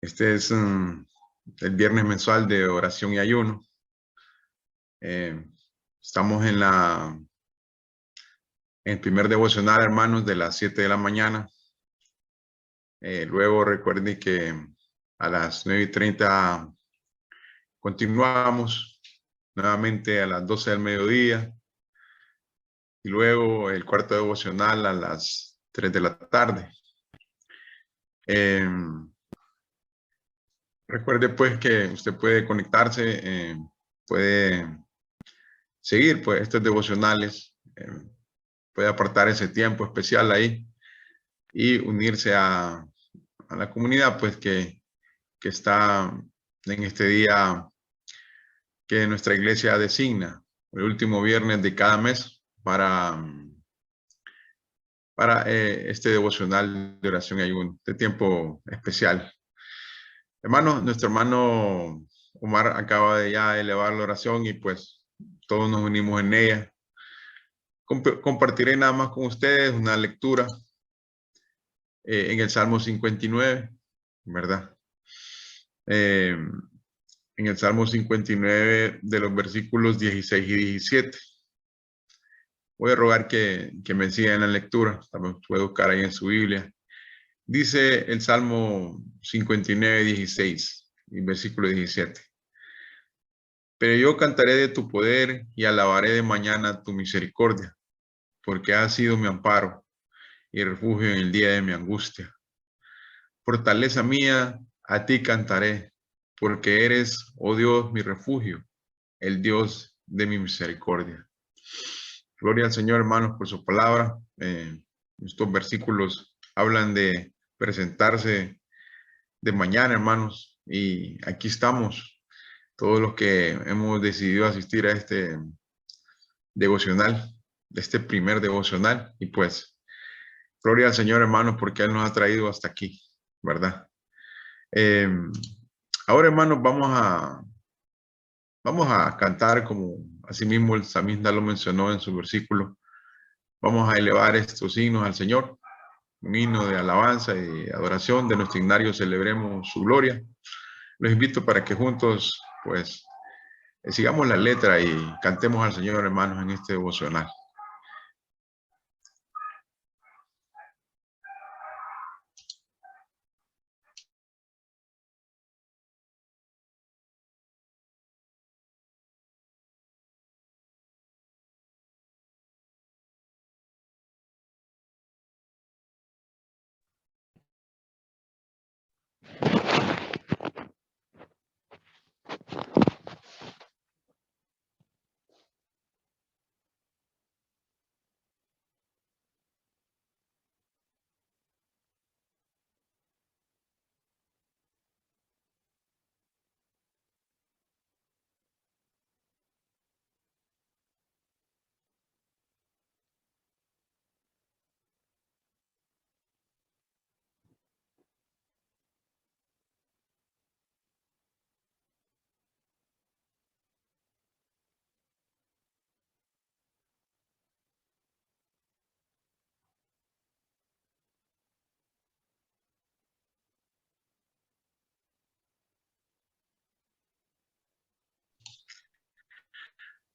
Este es el viernes mensual de oración y ayuno. Estamos en el primer devocional, hermanos, de las 7 de la mañana. Luego recuerden que a las 9:30 continuamos nuevamente a las 12 del mediodía. Y luego el cuarto devocional a las 3 de la tarde. Recuerde pues que usted puede conectarse, puede seguir pues estos devocionales, puede apartar ese tiempo especial ahí y unirse a la comunidad pues que está en este día que nuestra iglesia designa, el último viernes de cada mes para este devocional de oración y ayuno, este tiempo especial. Hermanos, nuestro hermano Omar acaba de ya elevar la oración y pues todos nos unimos en ella. Compartiré nada más con ustedes una lectura en el Salmo 59, ¿verdad? En el Salmo 59 de los versículos 16 y 17. Voy a rogar que me sigan en la lectura, también puede buscar ahí en su Biblia. Dice el Salmo 59, 16 y versículo 17. Pero yo cantaré de tu poder y alabaré de mañana tu misericordia, porque has sido mi amparo y refugio en el día de mi angustia. Fortaleza mía, a ti cantaré, porque eres, oh Dios, mi refugio, el Dios de mi misericordia. Gloria al Señor, hermanos, por su palabra. Estos versículos hablan de presentarse de mañana, hermanos, y aquí estamos, todos los que hemos decidido asistir a este devocional, de este primer devocional, y pues, gloria al Señor, hermanos, porque Él nos ha traído hasta aquí, ¿verdad? Ahora, hermanos, vamos a cantar como así mismo el salmista lo mencionó en su versículo. Vamos a elevar estos himnos al Señor, un himno de alabanza y adoración. De nuestro himnario celebremos su gloria. Los invito para que juntos, pues, sigamos la letra y cantemos al Señor, hermanos, en este devocional.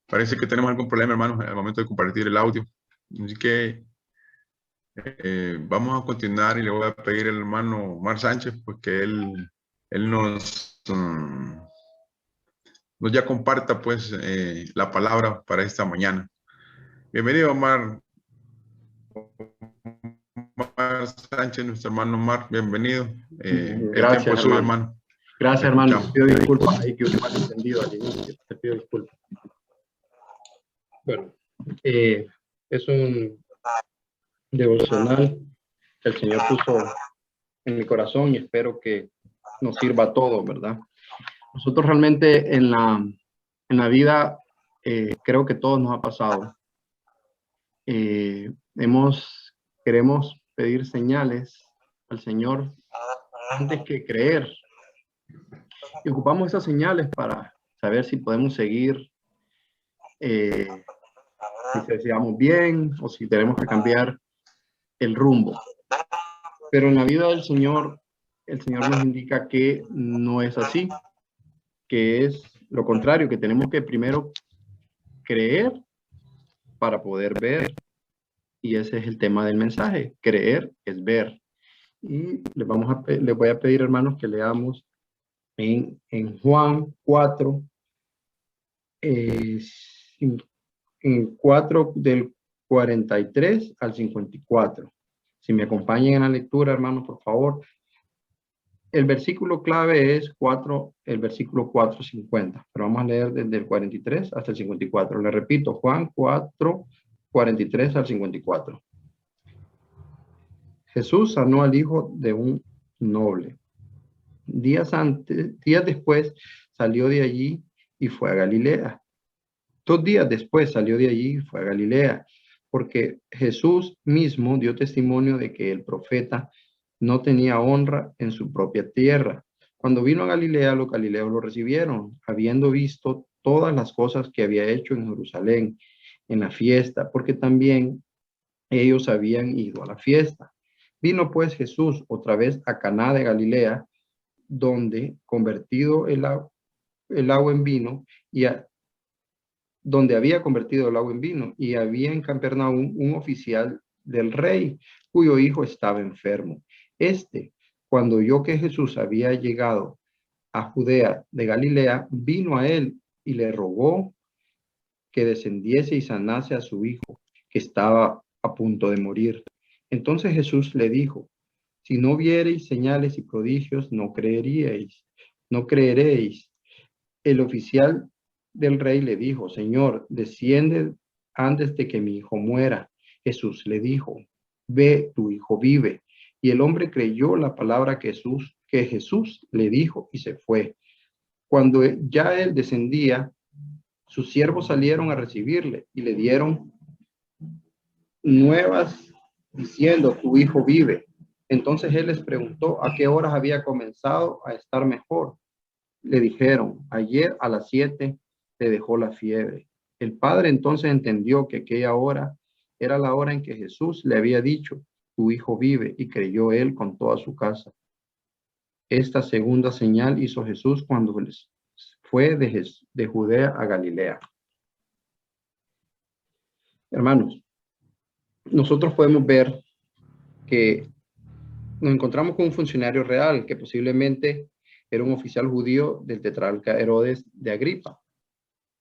Parece que tenemos algún problema, hermanos, al momento de compartir el audio. Así que vamos a continuar y le voy a pedir al hermano Omar Sánchez, pues que él nos ya comparta pues la palabra para esta mañana. Bienvenido, Omar Sánchez, nuestro hermano Omar, bienvenido. El tiempo es suyo, hermano. Gracias, hermano. Te pido disculpas ahí que hubo mal entendido al inicio. Te pido disculpas. Bueno, es un devocional que el Señor puso en mi corazón y espero que nos sirva a todos, ¿verdad? Nosotros realmente en la vida, creo que todos nos ha pasado. Queremos pedir señales al Señor antes que creer. Y ocupamos esas señales para saber si podemos seguir, si sigamos bien o si tenemos que cambiar el rumbo. Pero en la vida del Señor el Señor nos indica que no es así, que es lo contrario, que tenemos que primero creer para poder ver. Y ese es el tema del mensaje. Creer es ver. Y les voy a pedir, hermanos, que leamos en Juan 4, en 4 del 43 al 54. Si me acompañan en la lectura, hermanos, por favor. El versículo clave es el versículo 4:50, pero vamos a leer desde el 43 hasta el 54. Le repito, Juan 4, 43 al 54. Jesús sanó al hijo de un noble. Días después salió de allí y fue a Galilea. 2 días después salió de allí y fue a Galilea, porque Jesús mismo dio testimonio de que el profeta no tenía honra en su propia tierra. Cuando vino a Galilea, los galileos lo recibieron, habiendo visto todas las cosas que había hecho en Jerusalén, en la fiesta, porque también ellos habían ido a la fiesta. Vino pues Jesús otra vez a Caná de Galilea, donde convertido el agua en vino, donde había convertido el agua en vino, y había en Capernaum un oficial del rey, cuyo hijo estaba enfermo. Cuando oyó que Jesús había llegado a Judea de Galilea, vino a él y le rogó que descendiese y sanase a su hijo, que estaba a punto de morir. Entonces Jesús le dijo: si no viereis señales y prodigios, no creeríais, no creeréis. El oficial del rey le dijo: Señor, desciende antes de que mi hijo muera. Jesús le dijo: ve, tu hijo vive. Y el hombre creyó la palabra que Jesús le dijo y se fue. Cuando ya él descendía, sus siervos salieron a recibirle y le dieron nuevas diciendo: tu hijo vive. Entonces él les preguntó a qué horas había comenzado a estar mejor. Le dijeron: ayer a las 7 le dejó la fiebre. El padre entonces entendió que aquella hora era la hora en que Jesús le había dicho: tu hijo vive, y creyó él con toda su casa. Esta segunda señal hizo Jesús cuando fue de Judea a Galilea. Hermanos, nosotros podemos ver que nos encontramos con un funcionario real que posiblemente era un oficial judío del tetrarca Herodes de Agripa,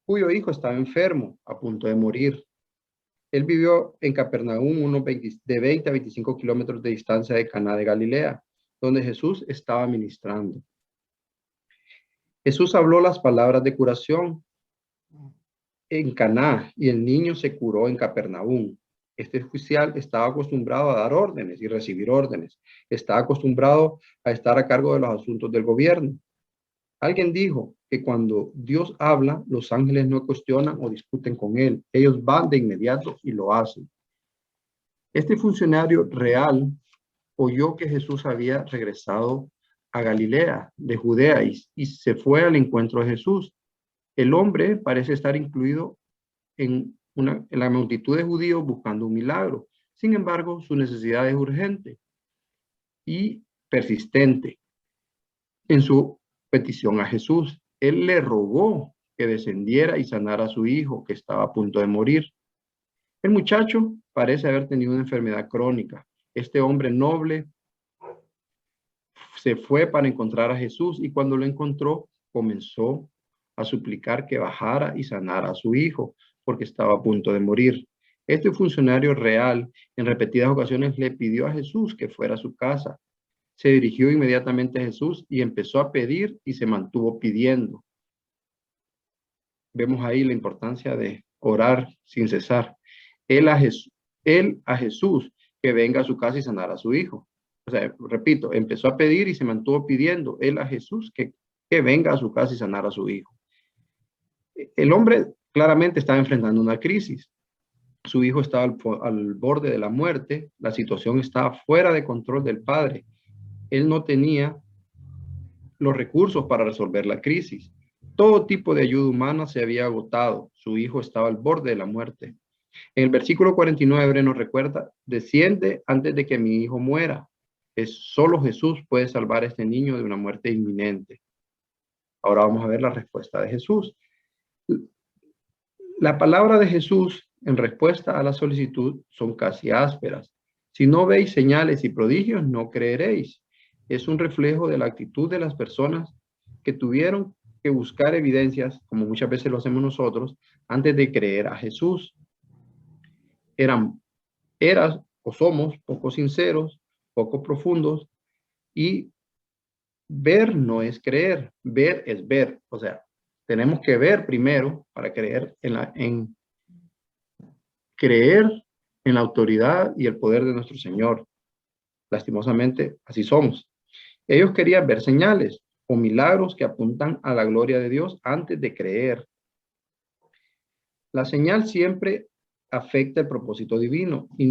cuyo hijo estaba enfermo, a punto de morir. Él vivió en Capernaum, de 20 a 25 kilómetros de distancia de Caná de Galilea, donde Jesús estaba ministrando. Jesús habló las palabras de curación en Caná y el niño se curó en Capernaum. Este oficial estaba acostumbrado a dar órdenes y recibir órdenes. Estaba acostumbrado a estar a cargo de los asuntos del gobierno. Alguien dijo que cuando Dios habla, los ángeles no cuestionan o discuten con él. Ellos van de inmediato y lo hacen. Este funcionario real oyó que Jesús había regresado a Galilea, de Judea, y se fue al encuentro de Jesús. El hombre parece estar incluido en la multitud de judíos buscando un milagro. Sin embargo, su necesidad es urgente y persistente en su petición a Jesús. Él le rogó que descendiera y sanara a su hijo, que estaba a punto de morir. El muchacho parece haber tenido una enfermedad crónica. Este hombre noble se fue para encontrar a Jesús, y cuando lo encontró, comenzó a suplicar que bajara y sanara a su hijo, porque estaba a punto de morir. Este funcionario real en repetidas ocasiones le pidió a Jesús que fuera a su casa. Se dirigió inmediatamente a Jesús y empezó a pedir y se mantuvo pidiendo. Vemos ahí la importancia de orar sin cesar. Él a Jesús que venga a su casa y sanara a su hijo. O sea, repito, empezó a pedir y se mantuvo pidiendo. Él a Jesús que venga a su casa y sanara a su hijo. El hombre claramente estaba enfrentando una crisis. Su hijo estaba al borde de la muerte. La situación estaba fuera de control del padre. Él no tenía los recursos para resolver la crisis. Todo tipo de ayuda humana se había agotado. Su hijo estaba al borde de la muerte. En el versículo 49 nos recuerda: desciende antes de que mi hijo muera. Solo Jesús puede salvar a este niño de una muerte inminente. Ahora vamos a ver la respuesta de Jesús. La palabra de Jesús en respuesta a la solicitud son casi ásperas. Si no veis señales y prodigios, no creeréis. Es un reflejo de la actitud de las personas que tuvieron que buscar evidencias, como muchas veces lo hacemos nosotros, antes de creer a Jesús. Eras o somos poco sinceros, poco profundos, y ver no es creer, ver es ver. O sea, tenemos que ver primero para creer creer en la autoridad y el poder de nuestro Señor. Lastimosamente, así somos. Ellos querían ver señales o milagros que apuntan a la gloria de Dios antes de creer. La señal siempre afecta el propósito divino y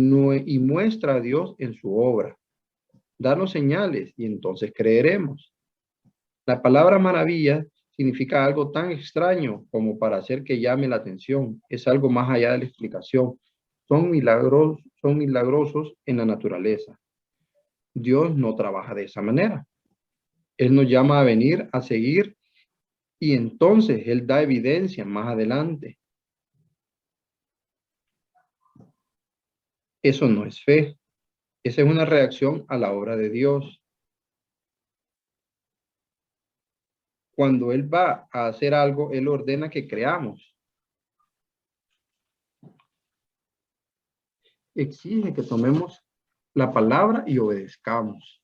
muestra a Dios en su obra. Danos señales y entonces creeremos. La palabra maravilla significa algo tan extraño como para hacer que llame la atención. Es algo más allá de la explicación. Son milagrosos en la naturaleza. Dios no trabaja de esa manera. Él nos llama a venir, a seguir, y entonces Él da evidencia más adelante. Eso no es fe. Esa es una reacción a la obra de Dios. Cuando Él va a hacer algo, Él ordena que creamos. Exige que tomemos la palabra y obedezcamos.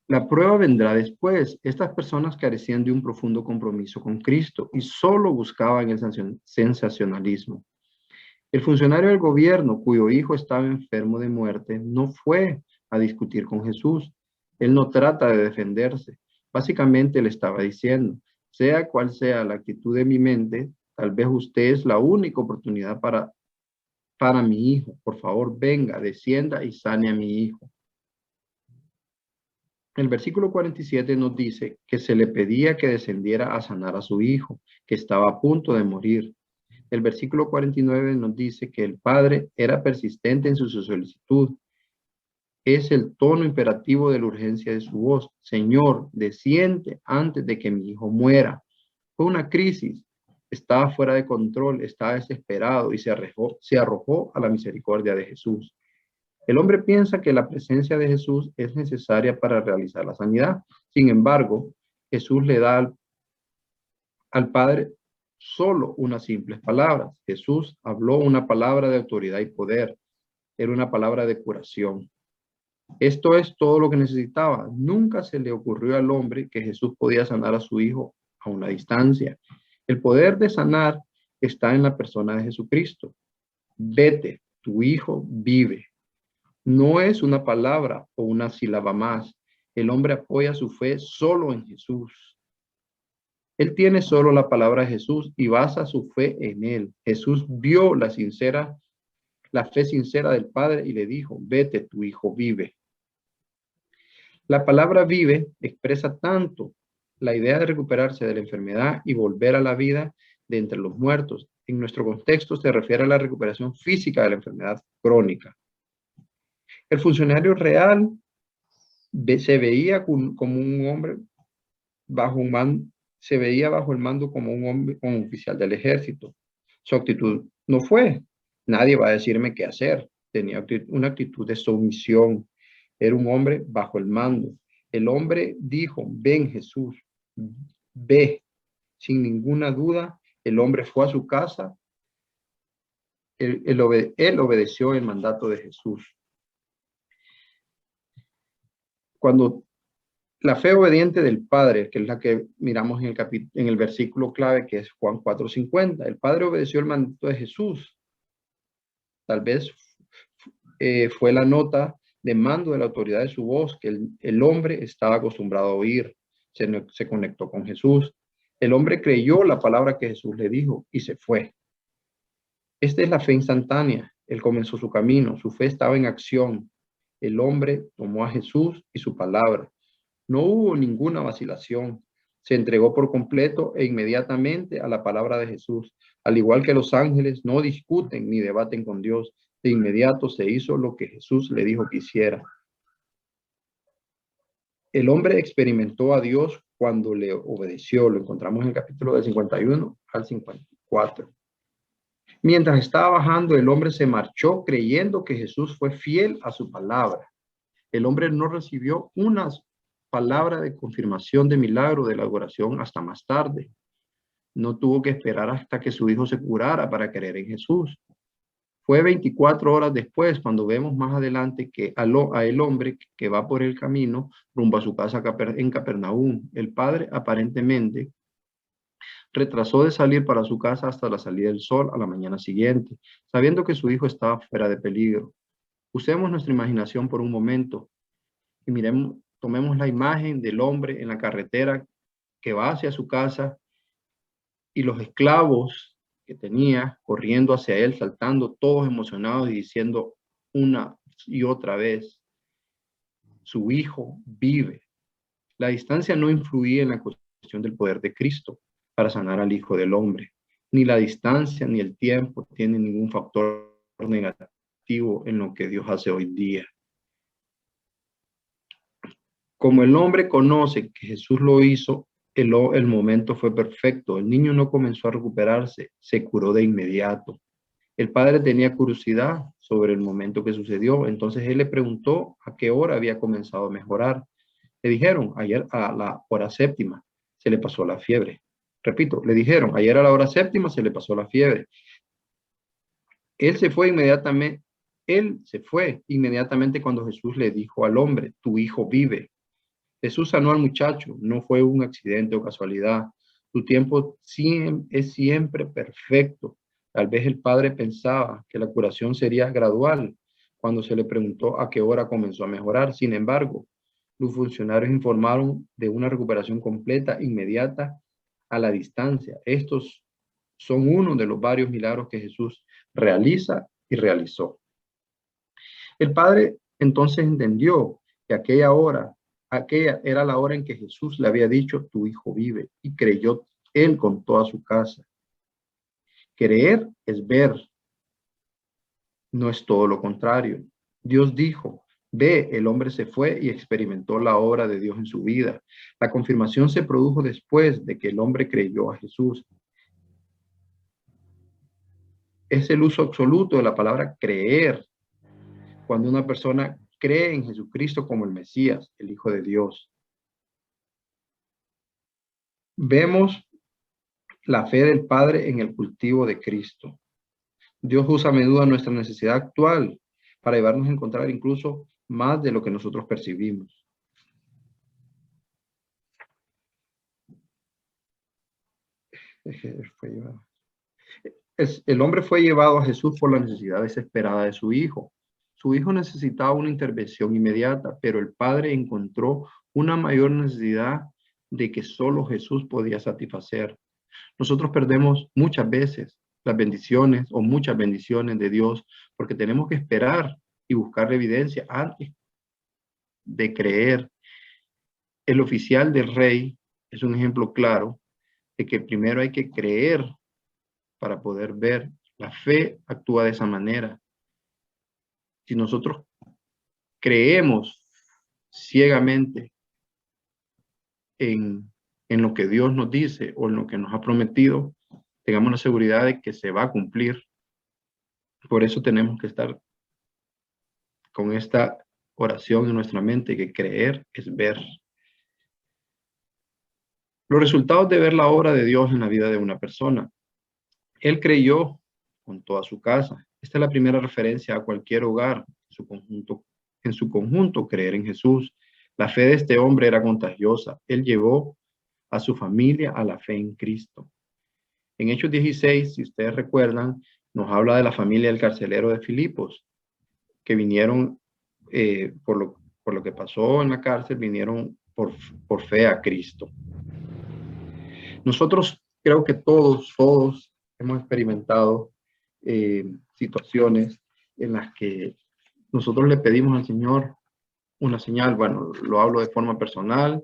La prueba vendrá después. Estas personas carecían de un profundo compromiso con Cristo y solo buscaban el sensacionalismo. El funcionario del gobierno, cuyo hijo estaba enfermo de muerte, no fue a discutir con Jesús. Él no trata de defenderse. Básicamente le estaba diciendo, sea cual sea la actitud de mi mente, tal vez usted es la única oportunidad para mi hijo. Por favor, venga, descienda y sane a mi hijo. El versículo 47 nos dice que se le pedía que descendiera a sanar a su hijo, que estaba a punto de morir. El versículo 49 nos dice que el padre era persistente en su solicitud. Es el tono imperativo de la urgencia de su voz. Señor, desciende antes de que mi hijo muera. Fue una crisis. Estaba fuera de control, estaba desesperado y se arrojó a la misericordia de Jesús. El hombre piensa que la presencia de Jesús es necesaria para realizar la sanidad. Sin embargo, Jesús le da al Padre solo unas simples palabras. Jesús habló una palabra de autoridad y poder. Era una palabra de curación. Esto es todo lo que necesitaba. Nunca se le ocurrió al hombre que Jesús podía sanar a su hijo a una distancia. El poder de sanar está en la persona de Jesucristo. Vete, tu hijo vive. No es una palabra o una sílaba más. El hombre apoya su fe solo en Jesús. Él tiene solo la palabra de Jesús y basa su fe en él. Jesús vio la fe sincera del Padre y le dijo, vete, tu hijo vive. La palabra vive expresa tanto la idea de recuperarse de la enfermedad y volver a la vida de entre los muertos. En nuestro contexto se refiere a la recuperación física de la enfermedad crónica. El funcionario real se veía como un hombre bajo un mando, se veía bajo el mando como un hombre, como un oficial del ejército. Su actitud no fue, nadie va a decirme qué hacer. Tenía una actitud de sumisión. Era un hombre bajo el mando. El hombre dijo, ven Jesús, ve. Sin ninguna duda, el hombre fue a su casa. Él obedeció el mandato de Jesús. Cuando la fe obediente del Padre, que es la que miramos en el versículo clave, que es Juan 4:50, el Padre obedeció el mandato de Jesús. Tal vez fue la nota de mando de la autoridad de su voz que el hombre estaba acostumbrado a oír. Se conectó con Jesús. El hombre creyó la palabra que Jesús le dijo y se fue. Esta es la fe instantánea. Él comenzó su camino. Su fe estaba en acción. El hombre tomó a Jesús y su palabra. No hubo ninguna vacilación. Se entregó por completo e inmediatamente a la palabra de Jesús. Al igual que los ángeles, no discuten ni debaten con Dios. De inmediato se hizo lo que Jesús le dijo que hiciera. El hombre experimentó a Dios cuando le obedeció. Lo encontramos en el capítulo del 51 al 54. Mientras estaba bajando, el hombre se marchó creyendo que Jesús fue fiel a su palabra. El hombre no recibió una palabra de confirmación de milagro de la oración hasta más tarde. No tuvo que esperar hasta que su hijo se curara para creer en Jesús. Fue 24 horas después cuando vemos más adelante que a el hombre que va por el camino rumbo a su casa en Capernaum. El padre aparentemente retrasó de salir para su casa hasta la salida del sol a la mañana siguiente, sabiendo que su hijo estaba fuera de peligro. Usemos nuestra imaginación por un momento y tomemos la imagen del hombre en la carretera que va hacia su casa y los esclavos que tenía corriendo hacia él, saltando todos emocionados y diciendo una y otra vez, su hijo vive. La distancia no influía en la cuestión del poder de Cristo para sanar al Hijo del Hombre. Ni la distancia ni el tiempo tienen ningún factor negativo en lo que Dios hace hoy día. Como el hombre conoce que Jesús lo hizo, el momento fue perfecto. El niño no comenzó a recuperarse, se curó de inmediato. El padre tenía curiosidad sobre el momento que sucedió, entonces él le preguntó a qué hora había comenzado a mejorar. Le dijeron, ayer a la hora séptima se le pasó la fiebre. Repito, le dijeron, ayer a la hora séptima se le pasó la fiebre. Él se fue inmediatamente cuando Jesús le dijo al hombre, tu hijo vive. Jesús sanó al muchacho, no fue un accidente o casualidad. Su tiempo es siempre perfecto. Tal vez el padre pensaba que la curación sería gradual cuando se le preguntó a qué hora comenzó a mejorar. Sin embargo, los funcionarios informaron de una recuperación completa, inmediata, a la distancia. Estos son uno de los varios milagros que Jesús realiza y realizó. El padre entonces entendió que aquella era la hora en que Jesús le había dicho, tu hijo vive, y creyó él con toda su casa. Creer es ver, no es todo lo contrario. Dios dijo, ve, el hombre se fue y experimentó la obra de Dios en su vida. La confirmación se produjo después de que el hombre creyó a Jesús. Es el uso absoluto de la palabra creer, cuando una persona cree en Jesucristo como el Mesías, el Hijo de Dios. Vemos la fe del Padre en el cultivo de Cristo. Dios usa a menudo nuestra necesidad actual para llevarnos a encontrar incluso más de lo que nosotros percibimos. El hombre fue llevado a Jesús por la necesidad desesperada de su hijo. Su hijo necesitaba una intervención inmediata, pero el Padre encontró una mayor necesidad de que solo Jesús podía satisfacer. Nosotros perdemos muchas veces las bendiciones o muchas bendiciones de Dios porque tenemos que esperar y buscar la evidencia antes de creer. El oficial del rey es un ejemplo claro de que primero hay que creer para poder ver. La fe actúa de esa manera. Si nosotros creemos ciegamente en lo que Dios nos dice o en lo que nos ha prometido, tengamos la seguridad de que se va a cumplir. Por eso tenemos que estar con esta oración en nuestra mente, que creer es ver. Los resultados de ver la obra de Dios en la vida de una persona. Él creyó con toda su casa. Esta es la primera referencia a cualquier hogar, en su conjunto creer en Jesús. La fe de este hombre era contagiosa. Él llevó a su familia a la fe en Cristo. En Hechos 16, si ustedes recuerdan, nos habla de la familia del carcelero de Filipos, que vinieron por lo que pasó en la cárcel, vinieron por fe a Cristo. Nosotros creo que todos hemos experimentado situaciones en las que nosotros le pedimos al Señor una señal. Bueno, lo hablo de forma personal,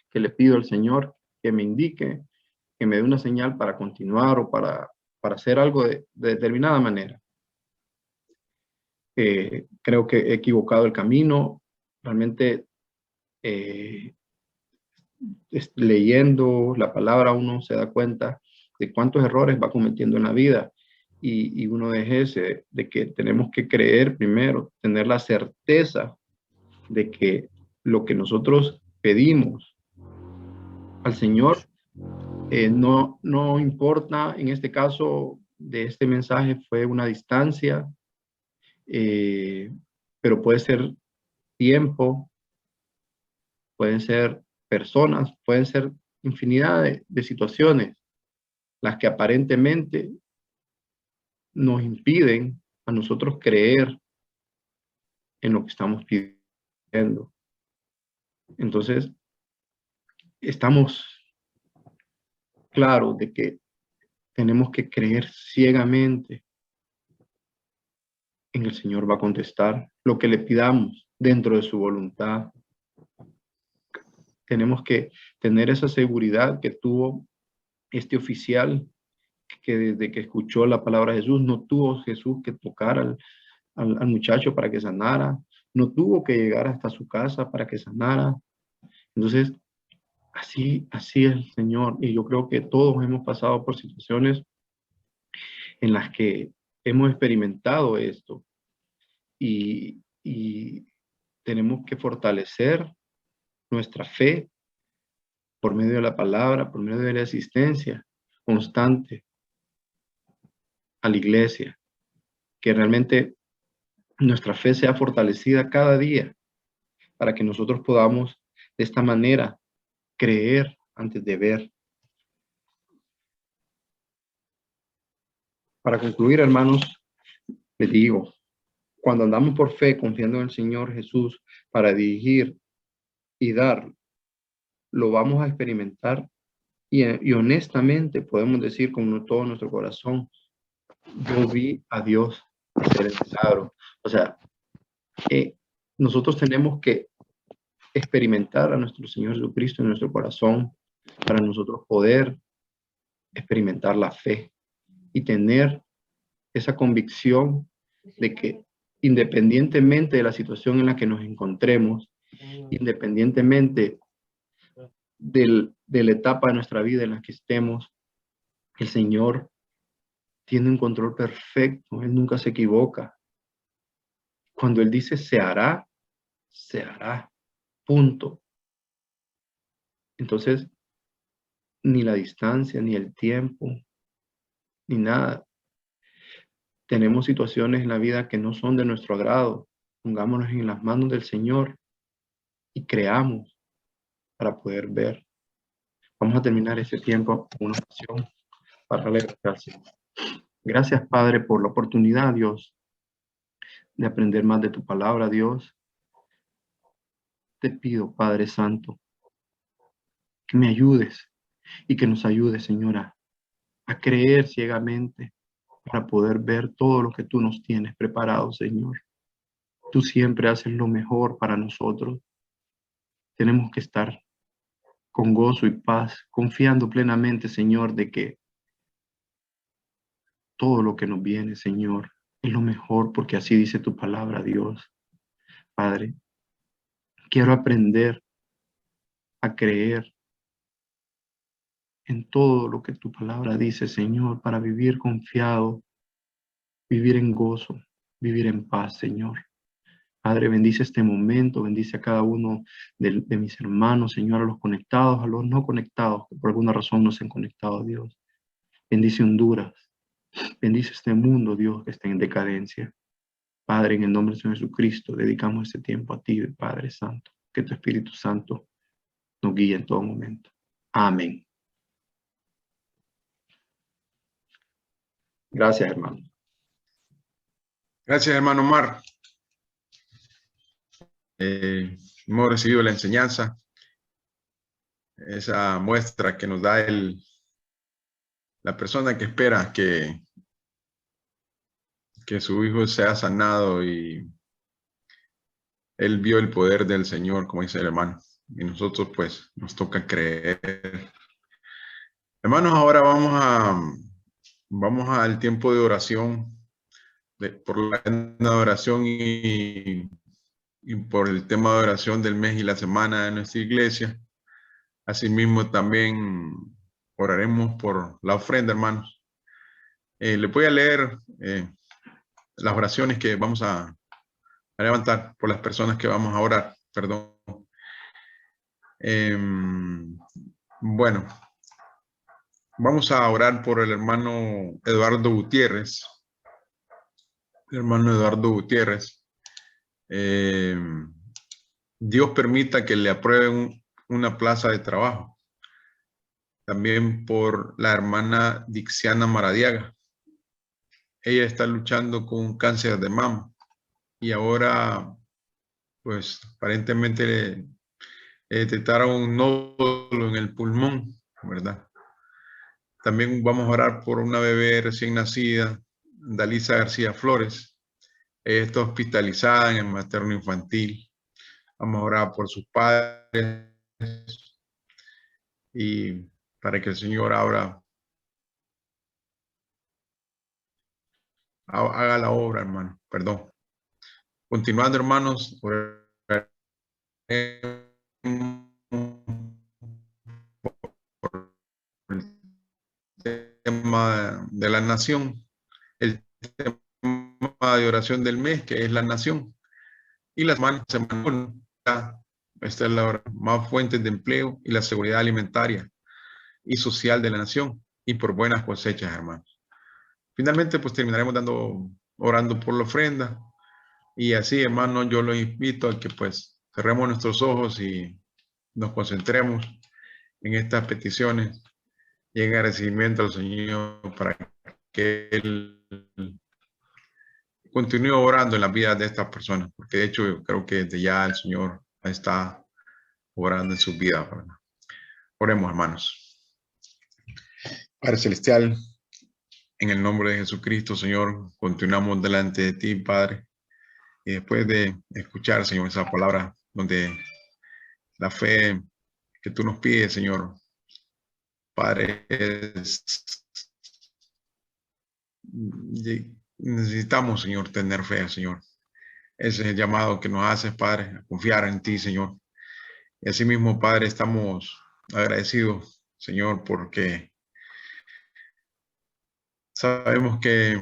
que le pido al Señor que me indique, que me dé una señal para continuar o para hacer algo de determinada manera. Creo que he equivocado el camino. Realmente leyendo la palabra uno se da cuenta de cuántos errores va cometiendo en la vida. Y uno de ese, de que tenemos que creer primero, tener la certeza de que lo que nosotros pedimos al Señor, no importa, en este caso de este mensaje fue una distancia, pero puede ser tiempo, pueden ser personas, pueden ser infinidad de situaciones las que aparentemente nos impiden a nosotros creer en lo que estamos pidiendo. Entonces, estamos claros de que tenemos que creer ciegamente en el Señor. Va a contestar lo que le pidamos dentro de su voluntad. Tenemos que tener esa seguridad que tuvo este oficial, que desde que escuchó la palabra de Jesús, no tuvo Jesús que tocar al muchacho para que sanara, no tuvo que llegar hasta su casa para que sanara. Entonces, así es el Señor. Y yo creo que todos hemos pasado por situaciones en las que hemos experimentado esto y tenemos que fortalecer nuestra fe por medio de la palabra, por medio de la asistencia constante a la iglesia, que realmente nuestra fe sea fortalecida cada día para que nosotros podamos de esta manera creer antes de ver. Para concluir, hermanos, les digo, cuando andamos por fe, confiando en el Señor Jesús para dirigir y dar, lo vamos a experimentar y honestamente podemos decir con todo nuestro corazón, yo vi a Dios hacer el milagro. O sea, nosotros tenemos que experimentar a nuestro Señor Jesucristo en nuestro corazón para nosotros poder experimentar la fe y tener esa convicción de que independientemente de la situación en la que nos encontremos, independientemente de la etapa de nuestra vida en la que estemos, el Señor tiene un control perfecto, Él nunca se equivoca. Cuando Él dice se hará, punto. Entonces, ni la distancia, ni el tiempo, ni nada. Tenemos situaciones en la vida que no son de nuestro agrado. Pongámonos en las manos del Señor y creamos para poder ver. Vamos a terminar este tiempo con una oración para darle gracias. Gracias, Padre, por la oportunidad, Dios, de aprender más de tu palabra, Dios. Te pido, Padre Santo, que me ayudes y que nos ayudes, Señora, a creer ciegamente para poder ver todo lo que tú nos tienes preparado, Señor. Tú siempre haces lo mejor para nosotros. Tenemos que estar con gozo y paz, confiando plenamente, Señor, de que todo lo que nos viene, Señor, es lo mejor, porque así dice tu palabra, Dios. Padre, quiero aprender a creer en todo lo que tu palabra dice, Señor, para vivir confiado, vivir en gozo, vivir en paz, Señor. Padre, bendice este momento, bendice a cada uno de mis hermanos, Señor, a los conectados, a los no conectados, que por alguna razón no se han conectado a Dios. Bendice Honduras, bendice este mundo, Dios, que está en decadencia. Padre, en el nombre de Señor Jesucristo, dedicamos este tiempo a ti, Padre Santo. Que tu Espíritu Santo nos guíe en todo momento. Amén. Gracias, hermano. Gracias, hermano Omar. Hemos recibido la enseñanza, esa muestra que nos da la persona que espera que su hijo sea sanado, y él vio el poder del Señor, como dice el hermano, y nosotros pues nos toca creer. Hermanos, ahora vamos al tiempo de oración, por la oración, y y por el tema de oración del mes y la semana de nuestra iglesia. Asimismo, también oraremos por la ofrenda, hermanos. Le voy a leer las oraciones que vamos a levantar por las personas que vamos a orar. Perdón. Bueno, vamos a orar por el hermano Eduardo Gutiérrez. El hermano Eduardo Gutiérrez. Dios permita que le aprueben una plaza de trabajo. También por la hermana Dixiana Maradiaga. Ella está luchando con un cáncer de mama y ahora, pues, aparentemente le detectaron un nódulo en el pulmón, ¿verdad? También vamos a orar por una bebé recién nacida, Dalisa García Flores. Ella está hospitalizada en el materno infantil. Vamos a orar por sus padres y para que el Señor haga la obra, hermano. Perdón. Continuando, hermanos, el tema de la nación, el tema de oración del mes, que es la nación, y la semana, esta es la hora, más fuentes de empleo y la seguridad alimentaria y social de la nación, y por buenas cosechas, hermanos. Finalmente, pues terminaremos orando por la ofrenda, y así, hermanos, yo los invito a que pues cerremos nuestros ojos y nos concentremos en estas peticiones y en agradecimiento al Señor para que Él continúe orando en la vida de estas personas, porque de hecho yo creo que desde ya el Señor está orando en su vida. Oremos, hermanos. Padre Celestial, en el nombre de Jesucristo, Señor, continuamos delante de ti, Padre, y después de escuchar, Señor, esa palabra donde la fe que tú nos pides, Señor, Padre, necesitamos, Señor, tener fe, Señor. Ese es el llamado que nos haces, Padre, a confiar en ti, Señor. Y asimismo, Padre, estamos agradecidos, Señor, porque sabemos que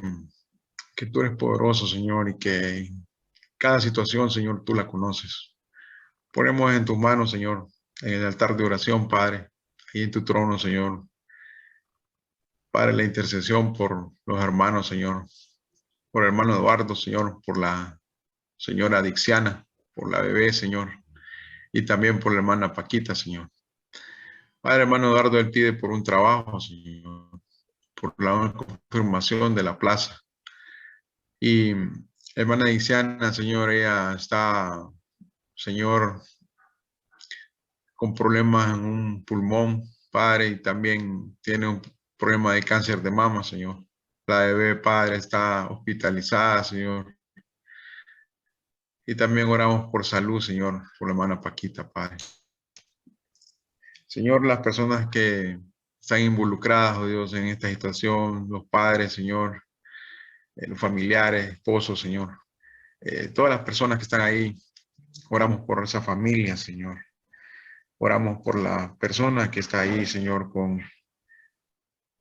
tú eres poderoso, Señor, y que cada situación, Señor, tú la conoces. Ponemos en tus manos, Señor, en el altar de oración, Padre, ahí en tu trono, Señor. Padre, la intercesión por los hermanos, Señor, por el hermano Eduardo, Señor, por la señora Dixiana, por la bebé, Señor, y también por la hermana Paquita, Señor. Padre, hermano Eduardo, él pide por un trabajo, Señor, por la confirmación de la plaza. Y hermana Dixiana, Señor, ella está, Señor, con problemas en un pulmón, Padre, y también tiene un problema de cáncer de mama, Señor. La bebé, Padre, está hospitalizada, Señor. Y también oramos por salud, Señor, por la hermana Paquita, Padre. Señor, las personas que están involucradas, oh Dios, en esta situación, los padres, Señor, los familiares, esposos, Señor, todas las personas que están ahí, oramos por esa familia, Señor. Oramos por la persona que está ahí, Señor, con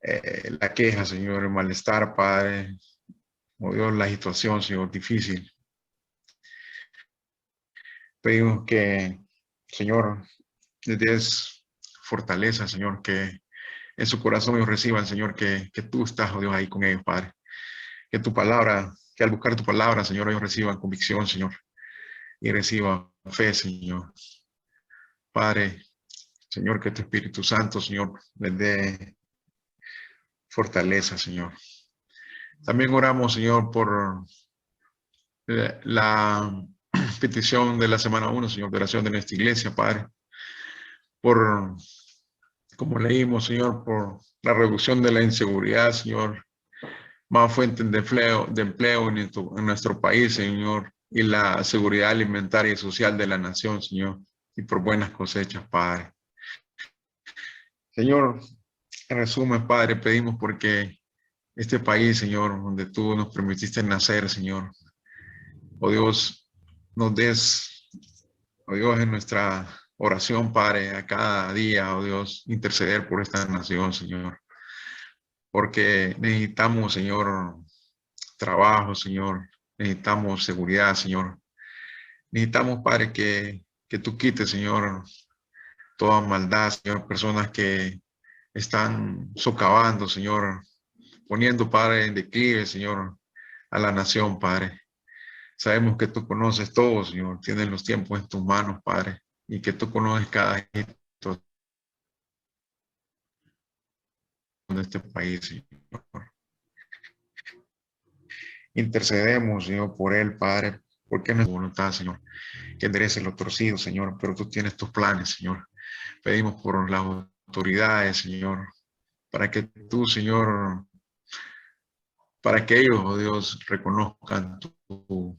la queja, Señor, el malestar, Padre. Oh Dios, la situación, Señor, difícil. Pedimos que, Señor, les des fortaleza, Señor, que en su corazón ellos reciban, Señor, que tú estás, oh Dios, ahí con ellos, Padre. Que tu palabra, que al buscar tu palabra, Señor, ellos reciban convicción, Señor, y reciban fe, Señor. Padre, Señor, que tu Espíritu Santo, Señor, les dé fortaleza, Señor. También oramos, Señor, por la petición de la semana 1, Señor, de oración de nuestra iglesia, Padre. Por, como leímos, Señor, por la reducción de la inseguridad, Señor, más fuentes de empleo en nuestro país, Señor, y la seguridad alimentaria y social de la nación, Señor, y por buenas cosechas, Padre. Señor, en resumen, Padre, pedimos porque este país, Señor, donde tú nos permitiste nacer, Señor, oh Dios, nos des oh Dios, en nuestra oración, Padre, a cada día, oh Dios, interceder por esta nación, Señor. Porque necesitamos, Señor, trabajo, Señor. Necesitamos seguridad, Señor. Necesitamos, Padre, que tú quites, Señor, toda maldad, Señor. Personas que están socavando, Señor. Poniendo, Padre, en declive, Señor, a la nación, Padre. Sabemos que tú conoces todo, Señor. Tienes los tiempos en tus manos, Padre. Y que tú conoces cada hito de este país, Señor. Intercedemos, Señor, por él, Padre, porque no es tu voluntad, Señor, que enderece lo torcido, Señor, pero tú tienes tus planes, Señor. Pedimos por las autoridades, Señor, para que tú, Señor, para que ellos, oh Dios, reconozcan tu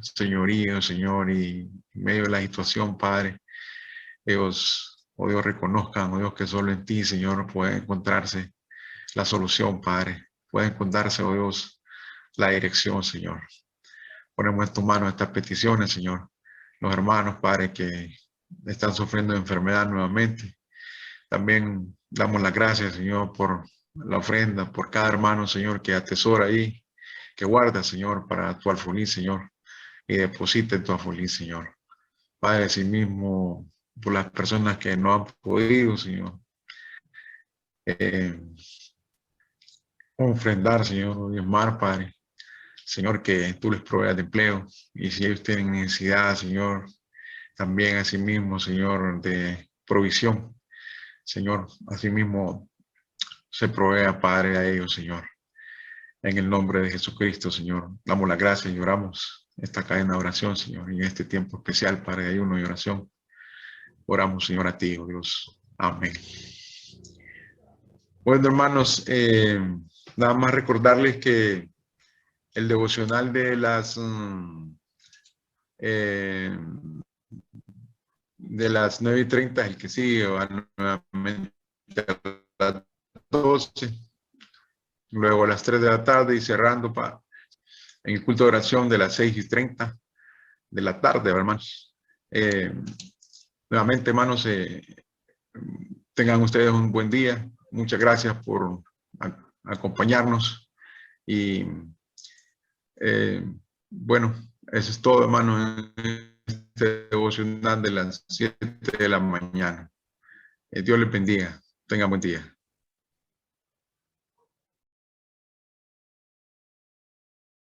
señorío, Señor, y en medio de la situación, Padre, ellos, oh Dios, reconozcan, oh Dios, que solo en ti, Señor, puede encontrarse la solución, Padre. Puede encontrarse, oh Dios, la dirección, Señor. Ponemos en tu mano estas peticiones, Señor. Los hermanos, Padre, que están sufriendo de enfermedad nuevamente. También damos las gracias, Señor, por la ofrenda, por cada hermano, Señor, que atesora ahí, que guarda, Señor, para tu alfolí, Señor, y deposita en tu alfolí, Señor. Padre, así mismo, por las personas que no han podido, Señor, ofrendar, Señor, diezmar, Padre. Señor, que tú les proveas de empleo. Y si ellos tienen necesidad, Señor, también asimismo, Señor, de provisión. Señor, asimismo se provea, Padre, a ellos, Señor. En el nombre de Jesucristo, Señor, damos las gracias y oramos esta cadena de oración, Señor, y en este tiempo especial, Padre, de ayuno y oración. Oramos, Señor, a ti, oh Dios. Amén. Bueno, hermanos, nada más recordarles que el devocional de las 9:30 es el que sigue, va nuevamente a las 12, luego a las 3 de la tarde y cerrando en el culto de oración de las 6:30 de la tarde, hermanos. Nuevamente, hermanos, tengan ustedes un buen día. Muchas gracias por acompañarnos y bueno, eso es todo, hermanos, en este devocional de las 7 de la mañana. Dios les bendiga. Tengan buen día.